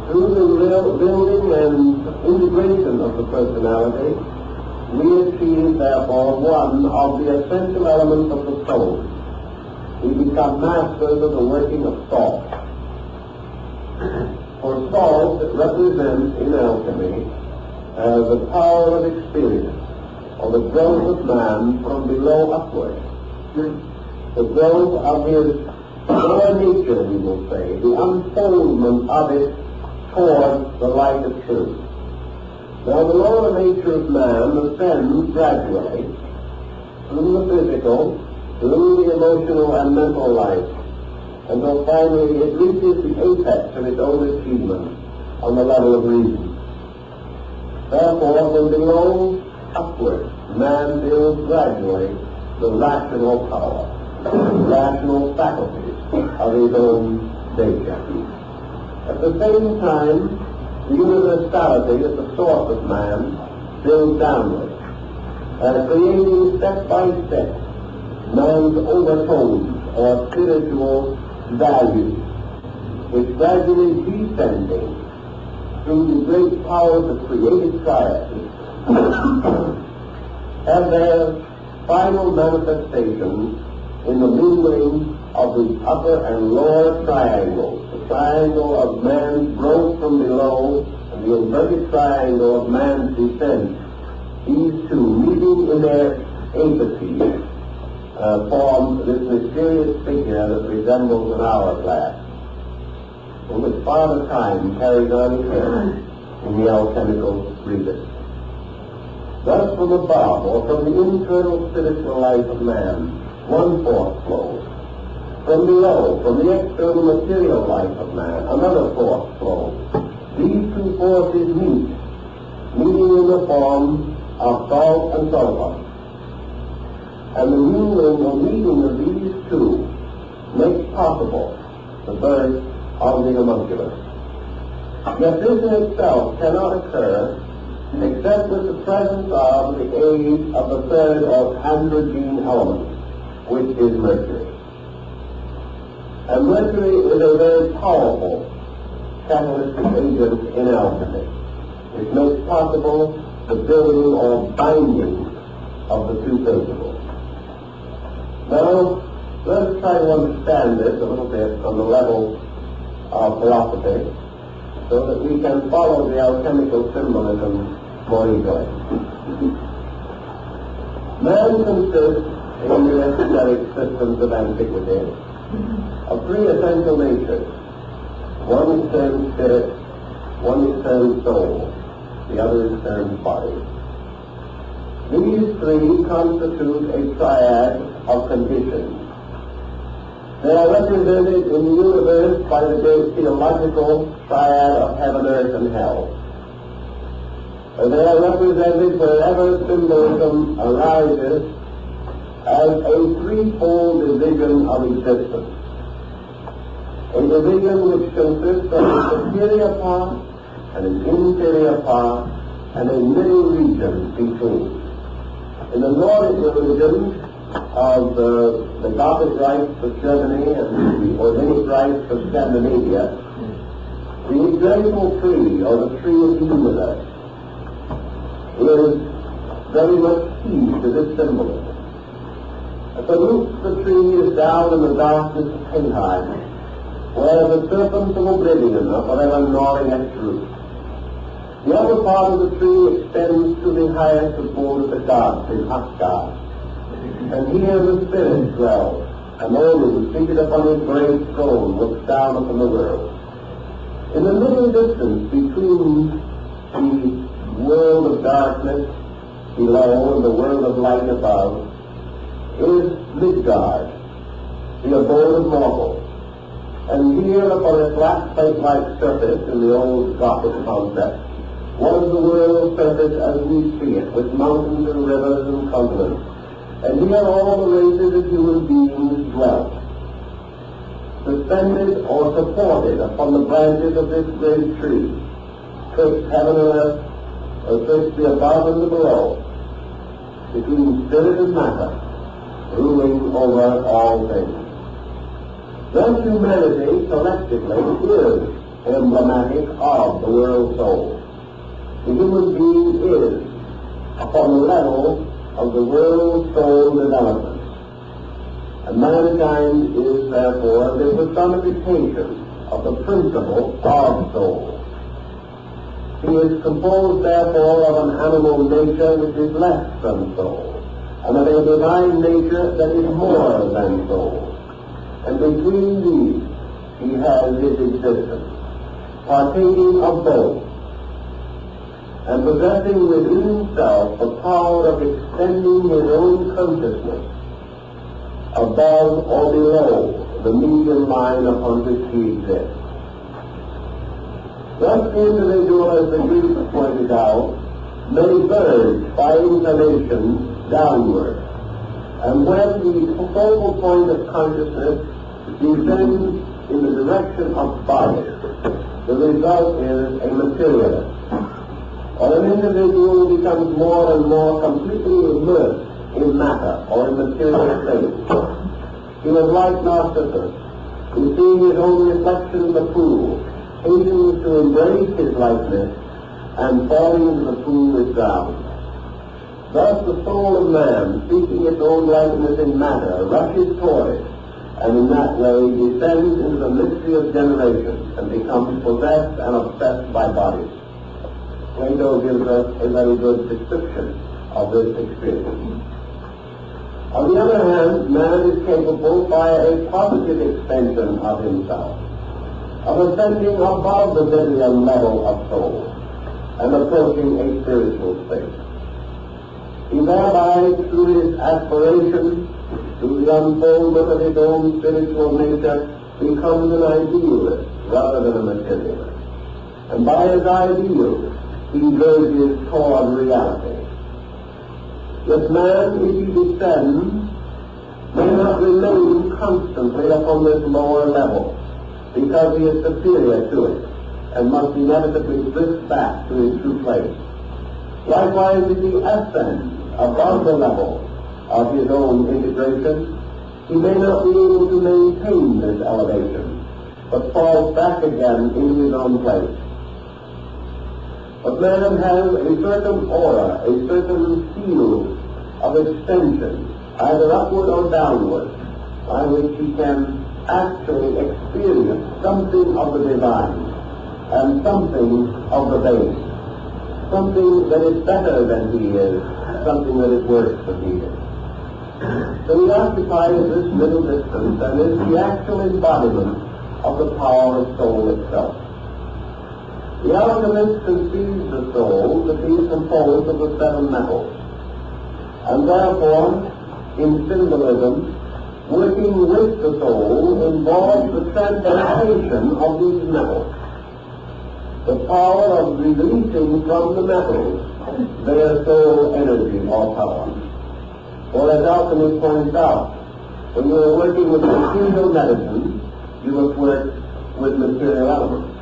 Through the building and integration of the personality, we achieve, therefore, one of the essential elements of the soul. We become masters of the working of thought. For thought represents in alchemy the power of experience, or the growth of man from below upward. The growth of his lower nature, we will say, the unfoldment of it towards the light of truth. Now, the lower nature of man ascends gradually through the physical, through the emotional and mental life, until finally it reaches the apex of its own achievement on the level of reason. Therefore, from below upward, man builds gradually the rational power, the rational faculties of his own nature. At the same time, the universality at the source of man builds downward, creating step by step man's overtones or spiritual values, which gradually descending through the great powers of creative sciences have their final manifestation in the mingling of the upper and lower triangles, the triangle of man's growth from below and the inverted triangle of man's descent. These two, meeting in their apices, form this mysterious figure that resembles an hourglass, in which Father Time carries on his head in the alchemical rebus. Thus, from above, or from the internal spiritual life of man, one force flows. From below, from the external material life of man, another force flows. These two forces meet, meeting in the form of salt and sulfur. And the mingling or meeting of these two makes possible the birth of the homunculus. Yet this in itself cannot occur except with the presence of the aid of the third or androgen element, which is mercury. And mercury is a very powerful catalytic agent in alchemy, which makes possible the building or binding of the two principles. Now, let us try to understand this a little bit on the level of philosophy, so that we can follow the alchemical symbolism more easily. Man consists in the esoteric systems of antiquity of three essential natures. One is termed spirit, one is termed soul, the other is termed body. These three constitute a triad of conditions. They are represented in the universe by the great theological triad of heaven, earth, and hell. They are represented wherever symbolism arises as a threefold division of existence. A division which consists of a superior part, and an inferior part, and a middle region between. In the Nordic religions of the Gothic rites of Germany and the Organic rites of Scandinavia, the eternal tree, or the tree of the universe, is very much key to this symbolism. At the roots of the tree is down in the darkness of Helheim, where the serpents of oblivion are forever gnawing at its roots. The other part of the tree extends to the highest abode of the gods in Asgard, and here the spirit dwells, and Odin, seated upon his great throne, looks down upon the world. In the middle distance between the world of darkness below and the world of light above is Midgard, the abode of mortals. And here upon a flat plate-like surface in the old Gothic concept was the world's surface as we see it, with mountains and rivers and continents. And here all the races of human beings dwelt, suspended or supported upon the branches of this great tree, twixt heaven and earth, or twixt the above and the below, between spirit and matter, ruling over all things. Thus humanity collectively is emblematic of the world soul. The human being is upon the level of the world soul development. And mankind is therefore the personification of the principle of soul. He is composed therefore of an animal nature which is less than soul, and of a divine nature that is more than soul. And between these he has his existence, partaking of both, and possessing within himself the power of extending his own consciousness above or below the median line upon which he exists. Thus the individual, as the Greeks pointed out, may verge by inclination downward, and when the focal point of consciousness descends in the direction of body, the result is a materialist. Or an individual becomes more and more completely immersed in matter or in material things. He was like Narcissus, who seeing his own reflection in the pool, hastens to embrace his likeness, and falling into the pool is drowned. Thus the soul of man, seeking its own likeness in matter, rushes toward it, and in that way descends into the mystery of generation and becomes possessed and obsessed by bodies. Plato gives us a very good description of this experience. On the other hand, man is capable by a positive extension of himself, of ascending above the material level of soul and approaching a spiritual state. He thereby, through his aspiration, through the unfoldment of his own spiritual nature, becomes an idealist rather than a materialist. And by his ideal, he verges toward reality. This man, if he descends, may not remain constantly upon this lower level, because he is superior to it, and must inevitably drift back to his true place. Likewise, if he ascends above the level of his own integration, he may not be able to maintain this elevation, but falls back again into his own place. But man has a certain aura, a certain field of extension, either upward or downward, by which he can actually experience something of the divine and something of the base, something that is better than he is, something that is worse than he is. So he occupies this middle distance and is the actual embodiment of the power of soul itself. The alchemist conceives the soul to be composed of the seven metals, and therefore, in symbolism, working with the soul involves the transmutation of these metals, the power of releasing from the metals their soul energy or power. For as alchemy points out, when you are working with material medicine, you must work with material elements.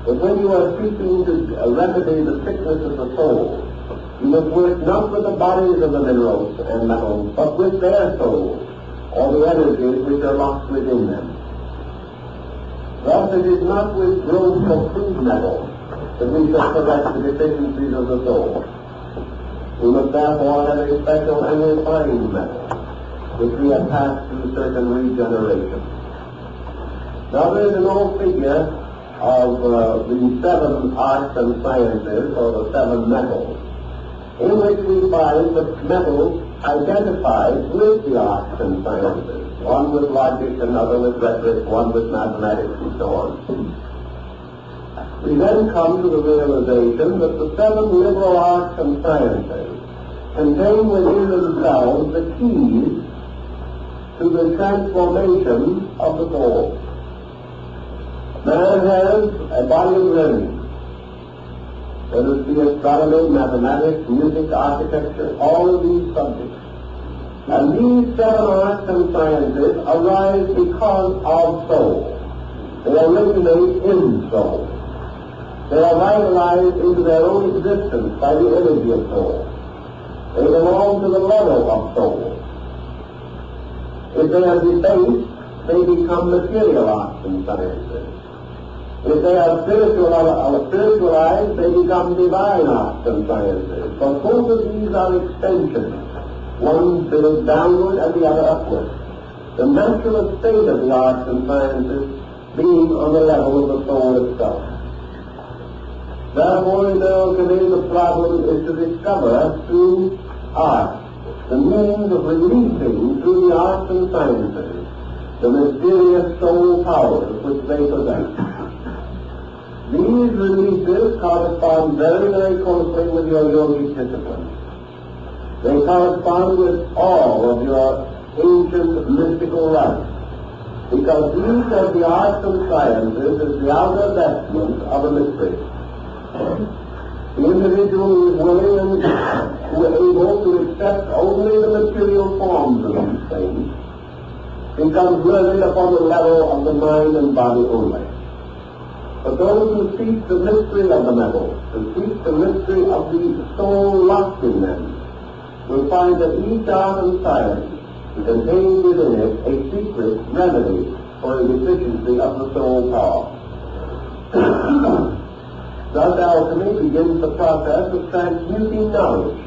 But when you are seeking to remedy the sickness of the soul, you must work not with the bodies of the minerals and metals, but with their souls, or the energies which are locked within them. Thus it is not with gross or crude metals that we shall correct the deficiencies of the soul. We must therefore have a special and refined metal, which we have passed through certain regeneration. Now there is an old figure of the seven arts and sciences, or the seven metals, in which we find the metals identified with the arts and sciences, one with logic, another with rhetoric, one with mathematics, and so on. We then come to the realization that the seven liberal arts and sciences contain within themselves the keys to the transformation of the soul. Man has a body of learning, whether it be astronomy, mathematics, music, architecture, all of these subjects. And these seven arts and sciences arise because of soul. They originate in soul. They are vitalized into their own existence by the energy of soul. They belong to the level of soul. If they are debased, they become material arts and sciences. If they are spiritualized, they become divine arts and sciences. But both of these are extensions. One builds downward and the other upward. The natural state of the arts and sciences being on the level of the soul itself. Therefore, in alchemy, the problem is to discover through art the means of releasing through the arts and sciences the mysterious soul powers which they possess. These releases correspond very, very closely with your yogic discipline. They correspond with all of your ancient mystical rites, because these are the arts and sciences as the outer vestment of a mystery. The individual who is willing and who is able to accept only the material forms of these things becomes learned upon the level of the mind and body only. But those who seek the mystery of the metals, who seek the mystery of the soul locked in them, will find that each art and science contains within it a secret remedy for a deficiency of the soul power. Thus alchemy begins the process of transmuting knowledge,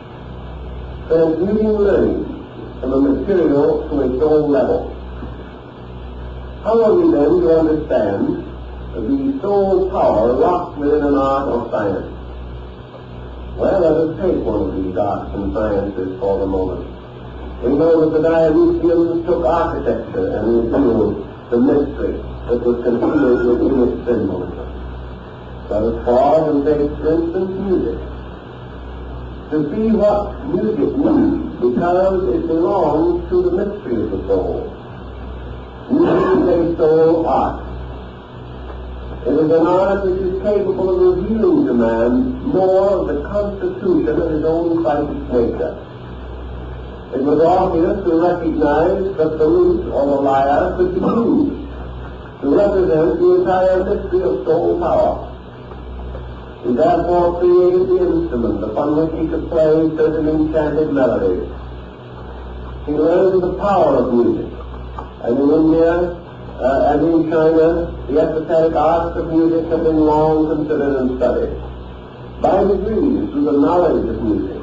transmuting learning from a material to a soul level. How are we then to understand the soul power locked within an art or science? Well, let us take one of these arts and sciences for the moment. We know that the Dionysians took architecture and revealed the mystery that was concealed within its symbolism. Let us pause and take, for instance, music. To see what music means, because it belongs to the mystery of the soul. Music is a soul art. It is an art which is capable of revealing to man more of the constitution of his own psychic nature. It was obvious to recognize that the lute or the lyre could be used to represent the entire mystery of soul power. He therefore created the instrument upon which he could play certain enchanted melodies. He learned the power of music, and in India and in China, the esoteric arts of music have been long considered and studied. By degrees, through the knowledge of music,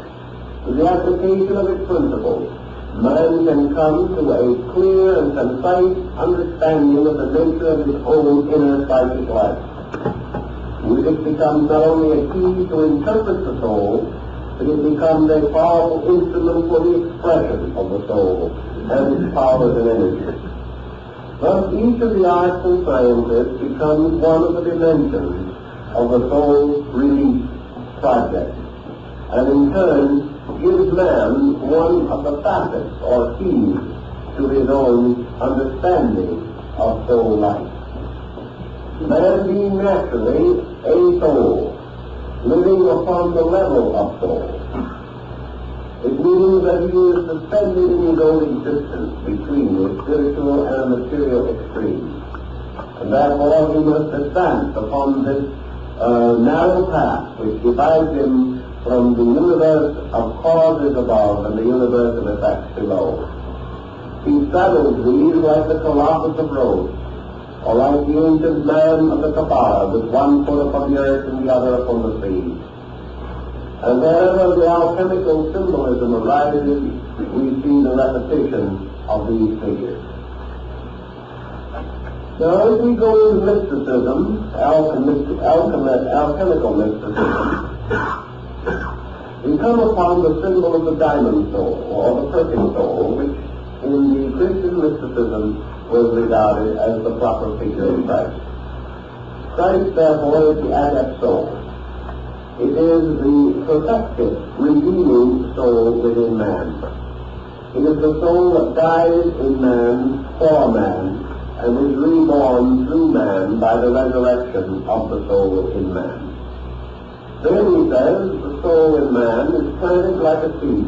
through the application of its principles, man can come to a clear and concise understanding of the nature of his own inner psychic life. Music becomes not only a key to interpret the soul, but it becomes a powerful instrument for the expression of the soul and its powers and energies. Thus, each of the arts and sciences becomes one of the dimensions of the soul's release project, and in turn gives man one of the facets or keys to his own understanding of soul life. Man being naturally a soul, living upon the level of soul, it means that he is suspended in his own existence between the spiritual and the material extremes. And therefore he must advance upon this narrow path which divides him from the universe of causes above and the universe of effects below. He straddles these like the Colossus of Rhodes, or like the ancient man of the Kabbalah, with one foot upon the earth and the other upon the sea. And wherever the alchemical symbolism arises, we see the repetition of these figures. Now, as we go into mysticism, alchemical mysticism, we come upon the symbol of the diamond soul, or the perfect soul, which in the Christian mysticism was regarded as the proper figure of Christ. Christ, therefore, is the adept soul. It is the perfected, redeeming soul within man. It is the soul that dies in man for man, and is reborn through man by the resurrection of the soul in man. Then he says the soul in man is planted like a seed,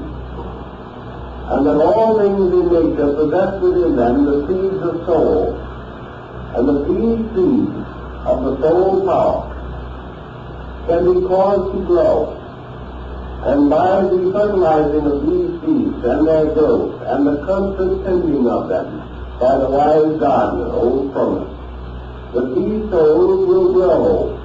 and that all things in nature possess within them the seeds of soul, and that these seeds of the soul power can be caused to grow, and by the fertilizing of these seeds and their growth, and the constant tending of them by the wise gardener, old Prof, that these souls will grow